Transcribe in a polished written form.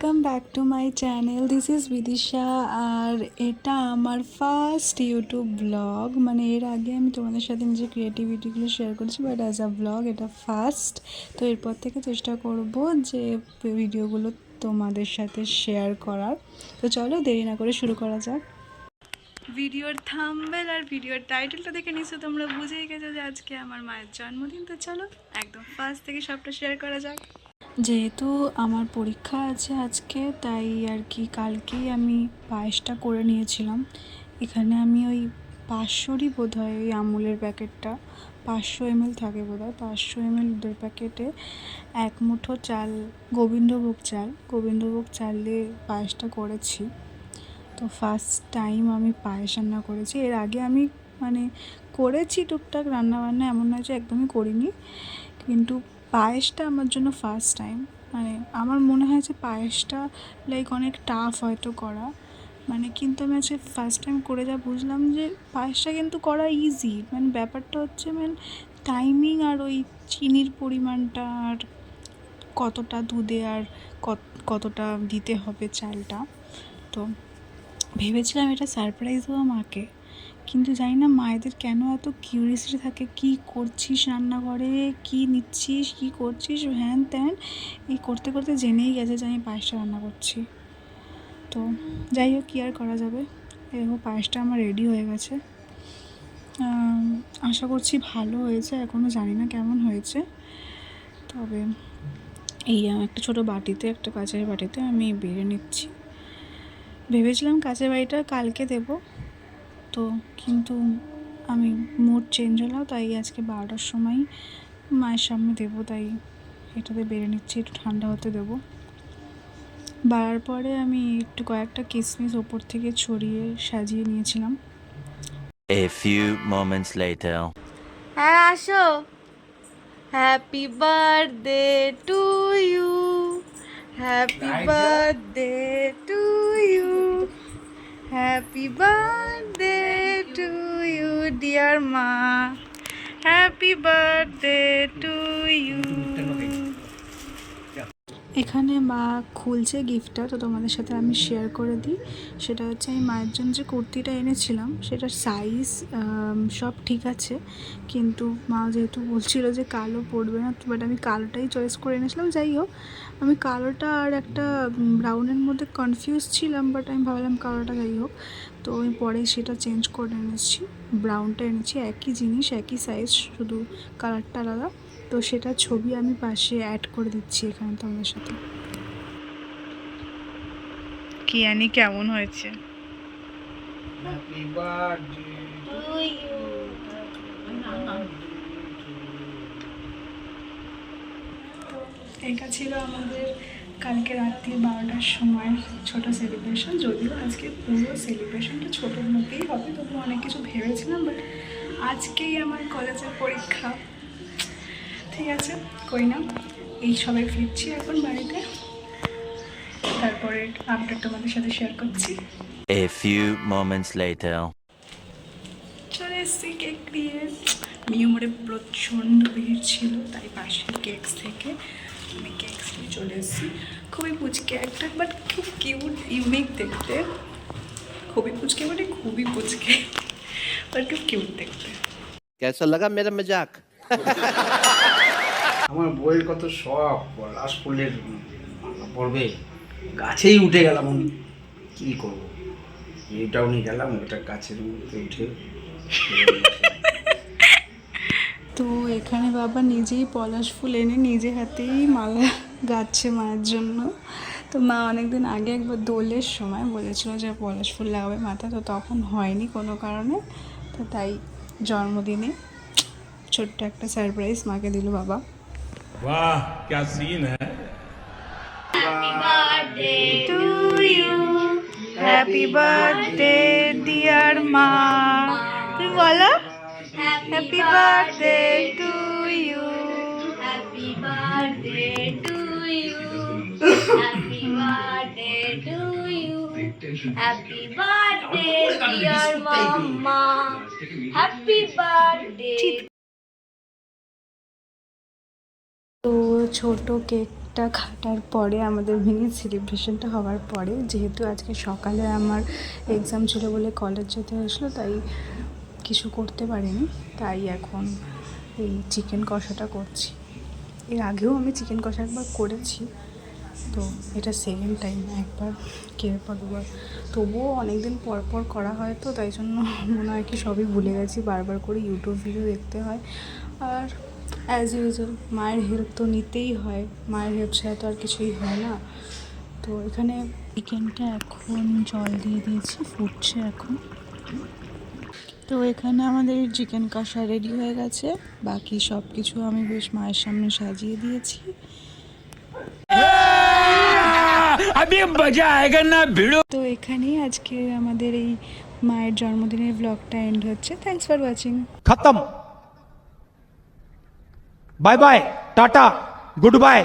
Welcome back to my channel. This is Bidisha. আর এটা আমার ফার্স্ট ইউটিউব ব্লগ। মানে এর আগে আমি তোমাদের সাথে নিজের ক্রিয়েটিভিটিগুলো শেয়ার করেছি, বাট অ্যাজ আ ব্লগ এটা ফার্স্ট। তো এরপর থেকে চেষ্টা করব যে ভিডিওগুলো তোমাদের সাথে শেয়ার করার। তো চলো দেরি না করে শুরু করা যাক। ভিডিওর থাম্বনেল আর ভিডিওর টাইটেলটা দেখে নিশ্চয় তোমরা বুঝেই গেছো যে আজকে আমার মায়ের জন্মদিন। তো চলো একদম ফার্স্ট থেকে সবটা শেয়ার করা যাক। যেহেতু আমার পরীক্ষা আছে আজকে, তাই আর কি কালকেই আমি পায়েসটা করে নিয়েছিলাম। এখানে আমি ওই 500রই বোধ হয় ওই আমুলের প্যাকেটটা, 500 ml থাকে বোধ হয়, 500 ml দুধের প্যাকেটে 1 মুঠো চাল, গোবিন্দভোগ চাল দিয়ে পায়েসটা করেছি। তো ফার্স্ট টাইম আমি পায়েস রান্না করেছি। এর আগে আমি মানে করেছি টুকটাক রান্নাবান্না, এমন নয় যে একদমই করিনি, কিন্তু পায়েসটা আমার জন্য ফার্স্ট টাইম। মানে আমার মনে হয় যে পায়েসটা লাইক অনেক টাফ হয়তো করা, মানে কিন্তু আমি আজকে ফার্স্ট টাইম করে যা বুঝলাম যে পায়েসটা কিন্তু করা ইজি। মানে ব্যাপারটা হচ্ছে টাইমিং আর ওই চিনির পরিমাণটা আর কতটা দুধে আর কতটা দিতে হবে চালটা। তো ভেবেছিলাম এটা সারপ্রাইজ দেবো মাকে, কিন্তু জানি না মায়েদের কেন এত কিউরিয়াসিটি থাকে, কী করছিস রান্নাঘরে, কী নিচ্ছিস, কী করছিস, হ্যান ত্যান। এই করতে করতে জেনেই গেছে যে আমি পায়েসটা রান্না করছি। তো যাই হোক, কী আর করা যাবে। এরকম পায়েসটা আমার রেডি হয়ে গেছে। আশা করছি ভালো হয়েছে, এখনও জানি না কেমন হয়েছে। তবে এই একটা ছোটো বাটিতে, একটা কাঁচের বাটিতে আমি বেড়ে নিচ্ছি। ভেবেছিলাম কাঁচের বাটিটা কালকে দেবো, তো কিন্তু আমি মুড চেঞ্জ হলো, তাই আজকে 12টার সময় মায়ের সামনে দেবো, তাই এটাতে বেড়ে নিচ্ছি, একটু ঠান্ডা হতে দেবো। বাড়ার পরে আমি একটু কয়েকটা কিশমিশ ওপর থেকে ছড়িয়ে সাজিয়ে নিয়েছিলাম। A few moments later. হ্যাঁ আসো। Happy birthday to you, happy birthday to you, happy birthday to you dear মা, হ্যাপি বার্থডে টু ইউ। এখানে মা খুলছে গিফটটা, তো তোমাদের সাথে আমি শেয়ার করে দিই। সেটা হচ্ছে আমি মায়ের জন্য যে কুর্তিটা এনেছিলাম সেটার সাইজ সব ঠিক আছে, কিন্তু মা যেহেতু বলছিলো যে কালো পরবে না, বাট আমি কালোটাই চয়েস করে এনেছিলাম। যাই হোক, আমি কালোটা আর একটা ব্রাউনের মধ্যে কনফিউজ ছিলাম, বাট আমি ভাবলাম কালোটা, যাই হোক। তো আমি পরে সেটা চেঞ্জ করে এনেছি, ব্রাউনটা এনেছি। একই জিনিস, একই সাইজ, শুধু কালারটা আলাদা। তো সেটা ছবি আমি পাশে অ্যাড করে দিচ্ছি এখানে তোমাদের সাথে। কি জানি কেমন হয়েছে। Happy birthday to you. এটা ছিল আমাদের কালকে রাত্রি 12টার সময় ছোটো সেলিব্রেশন। যদিও আজকে পুরো সেলিব্রেশনটা ছোটোর মধ্যেই হবে, তবু অনেক কিছু ভেবেছিলাম, বাট আজকেই আমার কলেজের পরীক্ষা। ঠিক আছে, কই না, এই সবাই ফিরছি এখন বাড়িতে, তারপরে আপডেট তোমাদের সাথে শেয়ার করছি। A few moments later. চলে এসেছি কেক নিয়ে। নিয়মরে প্রচণ্ড ভিড় ছিল, তাই পাশের কেকস থেকে আমি কেকস নিয়ে চলে এসেছি। খুবই পুচকে একটা, বাট খুব কিউট, ইউনিক দেখতে। খুবই পুচকে মানে খুবই পুচকে, বাট খুব কিউট দেখতে। कैसा लगा मेरा मजाक? আমার বইয়ের কত শখ, পলাশ ফুলের পড়বে, গাছেই উঠে গেলাম আমি, কী করব, এটাও নিয়ে গেলাম, ওটা গাছের মধ্যে উঠে। তো এখানে বাবা নিজেই পলাশ ফুল এনে নিজে হাতেই মালা গাচ্ছে মায়ের জন্য। তো মা অনেকদিন আগে একবার দোলের সময় বলেছিল যে পলাশ ফুল লাগাবে মাথায়, তো তখন হয়নি কোনো কারণে। তো তাই জন্মদিনে ছোট্ট একটা সারপ্রাইজ মাকে দিল বাবা। वाह क्या सीन है। To you, happy birthday dear মা। তুমি বলো happy birthday to you, happy birthday to you, happy birthday to you, happy birthday dear mamma, happy birthday. তো ছোট কেক কেকটা কাটার পরে আমাদের মিনি সেলিব্রেশনটা হওয়ার পরে, যেহেতু আজকে সকালে আমার এক্সাম ছিল বলে কলেজ যেতে হয়েছিলো, তাই কিছু করতে পারিনি। তাই এখন এই চিকেন কষাটা করছি। এর আগেও আমি চিকেন কষা একবার করেছি, তো এটা সেকেন্ড টাইম, একবার কেয়ার পর দুবার। তবুও অনেক দিন পর পর করা হয়, তো তাই জন্য মনে হয় কি সবই ভুলে গেছি, বারবার করে ইউটিউব ভিডিও দেখতে হয়। আর অ্যাজ ইউজুয়াল মায়ের হেল্প তো নিতেই হয়, মায়ের হেল্প ছাড়া তো আর কিছুই হয় না। তো এখানে চিকেনটা এখন জল দিয়ে দিয়েছি, ফুটছে এখন। তো এখানে আমাদের চিকেন কষা রেডি হয়ে গেছে, বাকি সব কিছু আমি বেশ মায়ের সামনে সাজিয়ে দিয়েছি। তো এখানেই আজকে আমাদের এই মায়ের জন্মদিনের ব্লগটা এন্ড হচ্ছে। Thanks for watching. खत्म bye bye tata good bye.